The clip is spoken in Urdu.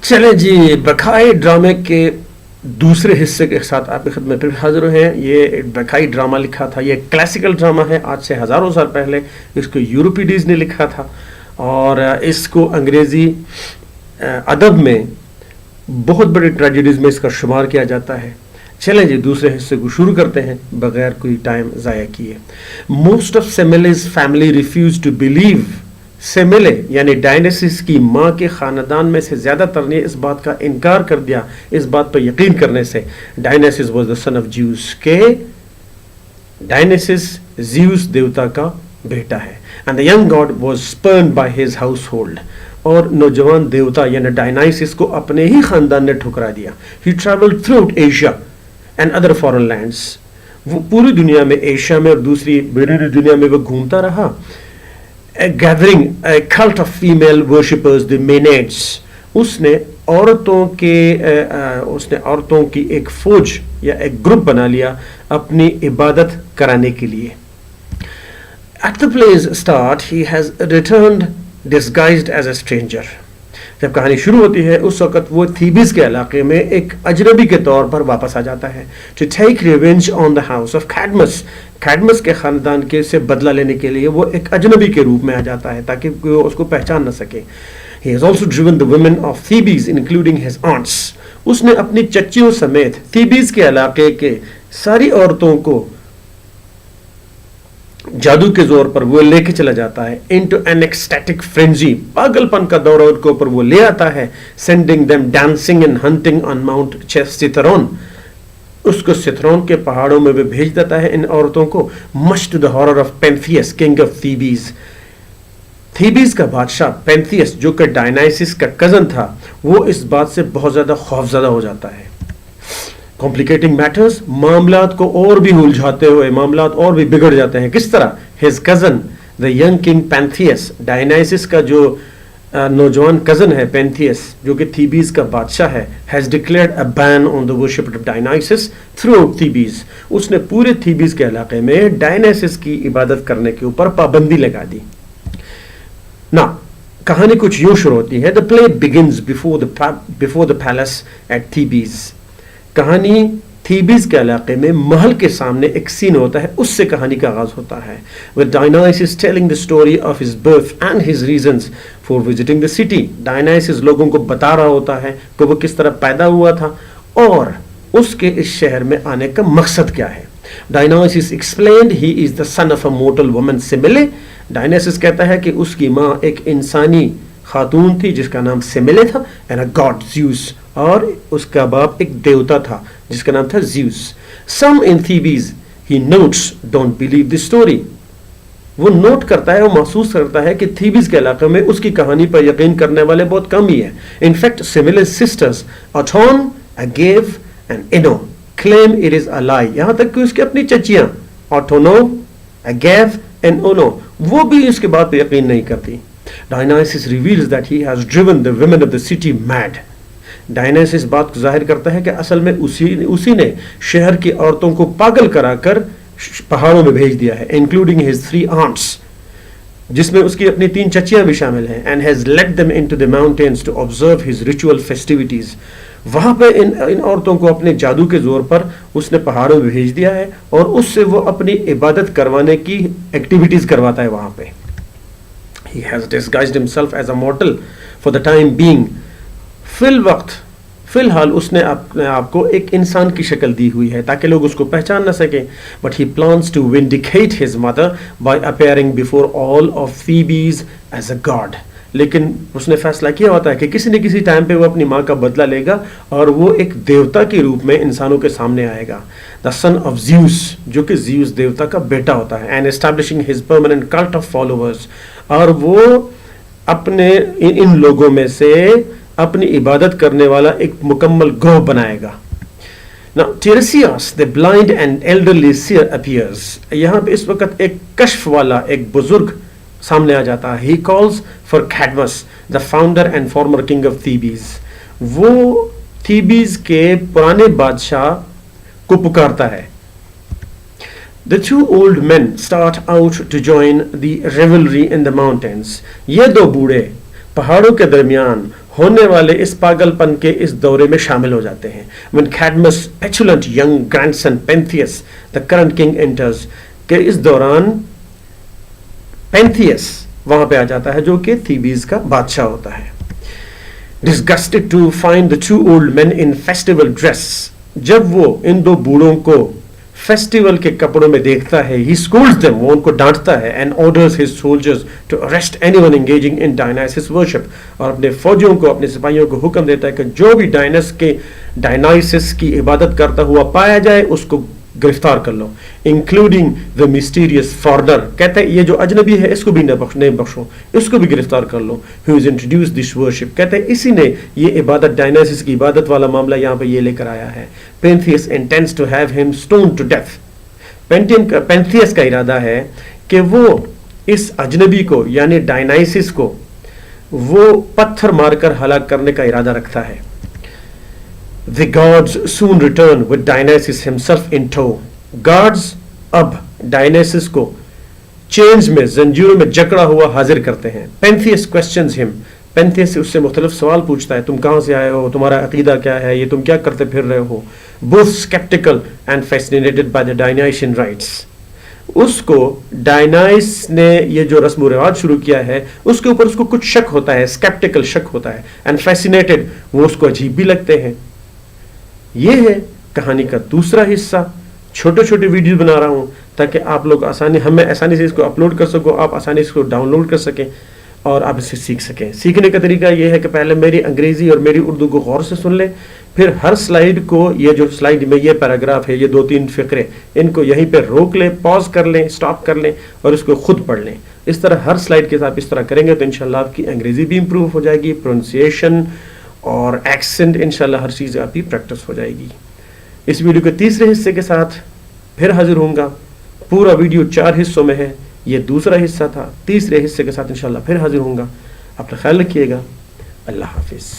چلیں جی، بکھائی ڈرامے کے دوسرے حصے کے ساتھ آپ کی خدمت پھر حاضر ہیں. یہ بکھائی ڈرامہ لکھا تھا، یہ کلاسیکل ڈرامہ ہے. آج سے ہزاروں سال پہلے اس کو یورپیڈیز نے لکھا تھا اور اس کو انگریزی ادب میں بہت بڑی ٹریجڈیز میں اس کا شمار کیا جاتا ہے. چلیں جی دوسرے حصے کو شروع کرتے ہیں بغیر کوئی ٹائم ضائع کیے. موسٹ آف سیملز فیملی ریفیوز ٹو بلیو. سیملے یعنی ڈائنیسس کی ماں کے خاندان میں سے زیادہ تر نے اس بات کا انکار کر دیا، اس بات پر یقین کرنے سے. ڈائنیسس واز دا سن آف زیوس، کہ ڈائنیسس زیوس دیوتا کا بیٹا ہے. And the young God was spurned by his household. اور نوجوان دیوتا یعنی ڈائنائسس کو اپنے ہی خاندان نے ٹھکرا دیا. He traveled throughout Asia and other foreign lands. وہ پوری دنیا میں، ایشیا میں اور دوسری بیرونی دنیا میں وہ گھومتا رہا. gathering a cult of female worshippers, the Maenads. اس نے عورتوں کی ایک فوج یا ایک گروپ بنا لیا اپنی عبادت کرانے کے لیے. At the play's start, he has returned disguised as a stranger. جب کہانی شروع ہوتی ہے اس وقت وہ تھیبیز کے علاقے میں ایک اجنبی کے طور پر واپس آ جاتا ہے. To take revenge on the house of Cadmus. Cadmus کے خاندان کے سے بدلہ لینے کے لیے وہ ایک اجنبی کے روپ میں آ جاتا ہے تاکہ کوئی اس کو پہچان نہ سکے. He has also driven the women of Thebes including his aunts. اس نے اپنی چچیوں سمیت تھیبیز کے علاقے کے ساری عورتوں کو جادو کے زور پر وہ لے کے چلا جاتا ہے. into an ecstatic frenzy. پاگل پن کا دورہ ان کے اوپر وہ لے آتا ہے. sending them dancing and hunting on Mount Cithaeron. اس کو ستھرون کے پہاڑوں میں وہ بھیج دیتا ہے ان عورتوں کو. much to the horror of Pentheus, king of Thebes. تھیبیز کا بادشاہ پینتھیس جو کہ ڈائنائسس کا کزن تھا، وہ اس بات سے بہت زیادہ خوفزدہ ہو جاتا ہے. complicating matters. معاملات کو اور بھی الجھاتے ہوئے معاملات اور بھی بگڑ جاتے ہیں. کس طرح؟ his cousin the young king Pentheus. ڈائنائسس کا جو نوجوان کزن ہے پینتھیس جو کہ تھیبیز کا بادشاہ ہے, has declared a ban on the worship of Dionysus throughout Thebes. اس نے پورے تھیبیز کے علاقے میں ڈائنائسس کی عبادت کرنے کے اوپر پابندی لگا دی. Now, کہانی کچھ یوں شروع ہوتی ہے. The play begins before the palace at Thebes. کہانی تھیبیز کے علاقے میں محل کے سامنے ایک سین ہوتا ہے, اس سے کہانی کا آغاز ہوتا ہے. With Dionysus telling the story of his birth and his reasons for visiting the city. Dionysus لوگوں کو بتا رہا ہوتا ہے کہ وہ کس طرح پیدا ہوا تھا اور اس کے اس شہر میں آنے کا مقصد کیا ہے. Dionysus explained he is the son of a mortal woman Semele. Dionysus کہتا ہے کہ اس کی ماں ایک انسانی خاتون تھی جس کا نام سیملے تھا, and a god Zeus, اور اس کا باپ ایک دیوتا تھا جس کا نام تھا زیوس. Some in Thebes, he notes, don't believe the story. وہ نوٹ کرتا ہے, وہ محسوس کرتا ہے کہ تھیبیز کے علاقے میں اس کی کہانی پر یقین کرنے والے بہت کم ہی ہیں. In fact, Semele's sisters, Aton, Agave and Ino, claim it is a lie. یہاں تک کہ اس کی اپنی چچیاں Autono, Agave and Ono, وہ بھی اس کے بات پہ یقین نہیں کرتی. Dionysus reveals that he has driven the women of the city mad. ڈائنیسس بات کو ظاہر کرتا ہے کہ اصل میں اسی نے شہر کی عورتوں کو پاگل کرا کر پہاڑوں میں بھیج دیا ہے, انکلوڈنگ his 3 aunts, جس میں اس کی اپنی 3 چچیاں بھی شامل ہیں, and has led them into the mountains to observe his ritual festivities. وہاں پہ ان عورتوں کو اپنے جادو کے زور پر اس نے پہاڑوں میں بھیج دیا ہے اور اس سے وہ اپنی عبادت کروانے کی ایکٹیویٹیز کرواتا ہے وہاں پہ. He has disguised himself as a mortal for the time being. فی الحال اس نے اپنے آپ کو ایک انسان کی شکل دی ہوئی ہے تاکہ لوگ اس کو پہچان نہ سکیں. But he plans to vindicate his mother by appearing before all of Thebes as a god. لیکن اس نے فیصلہ کیا ہوتا ہے کہ کسی نہ کسی ٹائم پہ وہ اپنی ماں کا بدلہ لے گا اور وہ ایک دیوتا کے روپ میں انسانوں کے سامنے آئے گا. The son of Zeus, جو کہ زیوس دیوتا کا بیٹا ہوتا ہے, and establishing his permanent cult of followers. اور وہ اپنے ان لوگوں میں سے اپنی عبادت کرنے والا ایک مکمل گروہ بنائے گا. Now, Tiresias, the blind and elderly seer appears. یہاں پہ اس وقت ایک کشف والا ایک بزرگ سامنے آ جاتا ہے. He calls for Cadmus, the founder and former king of Thebes. وہ تھیبیز کے پرانے بادشاہ کو پکارتا ہے. The 2 old men start out to join the revelry in the mountains. یہ 2 بوڑھے پہاڑوں کے درمیان ہونے والے اس پاگل پن کے اس دورے میں شامل ہو جاتے ہیں. When Cadmus' petulant young grandson Pentheus, the current king, enters, کہ اس دوران پینتھیس وہاں پہ آ جاتا ہے جو کہ تھیبیز کا بادشاہ ہوتا ہے. Disgusted to find the two old men in festival dress, جب وہ ان دو بوڑھوں کو فیسٹیول کے کپڑوں میں دیکھتا ہے, he scolds them, وہ ان کو ڈانٹتا ہے, and orders his soldiers to arrest anyone engaging in Dionysus worship, اور اپنے فوجیوں کو, اپنے سپاہیوں کو حکم دیتا ہے کہ جو بھی ڈائنائسس کی عبادت کرتا ہوا پایا جائے اس کو گرفتار کر لو, انکلوڈنگ دا مسٹیریس فارنر, کہتے ہیں یہ جو اجنبی ہے اس کو بھی نہیں بخشو, اس کو بھی گرفتار کر لو, who has introduced this worship, کہتے ہیں اسی نے یہ عبادت, ڈائنائسس کی عبادت والا معاملہ یہاں پہ یہ لے کر آیا ہے. Pentheus intends to have him stoned to death. پینتھیس کا ارادہ ہے کہ وہ اس اجنبی کو یعنی ڈائنائسس کو وہ پتھر مار کر ہلاک کرنے کا ارادہ رکھتا ہے. The gods soon return with Dionysus himself in tow. Gods اب ڈائنائسس کو چینز میں, زنجیروں میں جکڑا ہوا حاضر کرتے ہیں. Pentheus questions him. پینتھیس اس سے مختلف سوال پوچھتا ہے, تم کہاں سے آئے ہو, تمہارا عقیدہ کیا ہے, یہ تم کیا کرتے پھر رہے ہو. Both skeptical and fascinated by the Dionysian rites. اس کو ڈائنائس نے یہ جو رسم و رواج شروع کیا ہے اس کے اوپر اس کو کچھ شک ہوتا ہے, skeptical شک ہوتا ہے, and fascinated وہ اس کو عجیب بھی لگتے ہیں. یہ ہے کہانی کا دوسرا حصہ. چھوٹے چھوٹے ویڈیو بنا رہا ہوں تاکہ آپ لوگ ہمیں آسانی سے اس کو اپلوڈ کر سکو, آپ آسانی سے اس کو ڈاؤن لوڈ کر سکیں اور آپ اسے سیکھ سکیں. سیکھنے کا طریقہ یہ ہے کہ پہلے میری انگریزی اور میری اردو کو غور سے سن لیں, پھر ہر سلائیڈ کو, یہ جو سلائیڈ میں یہ پیراگراف ہے, یہ 2-3 فقرے, ان کو یہیں پہ روک لیں, پاز کر لیں, سٹاپ کر لیں اور اس کو خود پڑھ لیں. اس طرح ہر سلائیڈ کے ساتھ اس طرح کریں گے تو انشاءاللہ آپ کی انگریزی بھی امپروو ہو جائے گی, پروننسیشن اور ایکسنٹ انشاءاللہ ہر چیز آپ کی پریکٹس ہو جائے گی. اس ویڈیو کے تیسرے حصے کے ساتھ پھر حاضر ہوں گا. پورا ویڈیو 4 حصوں میں ہے, یہ دوسرا حصہ تھا. تیسرے حصے کے ساتھ انشاءاللہ پھر حاضر ہوں گا. اپنا خیال رکھیے گا. اللہ حافظ.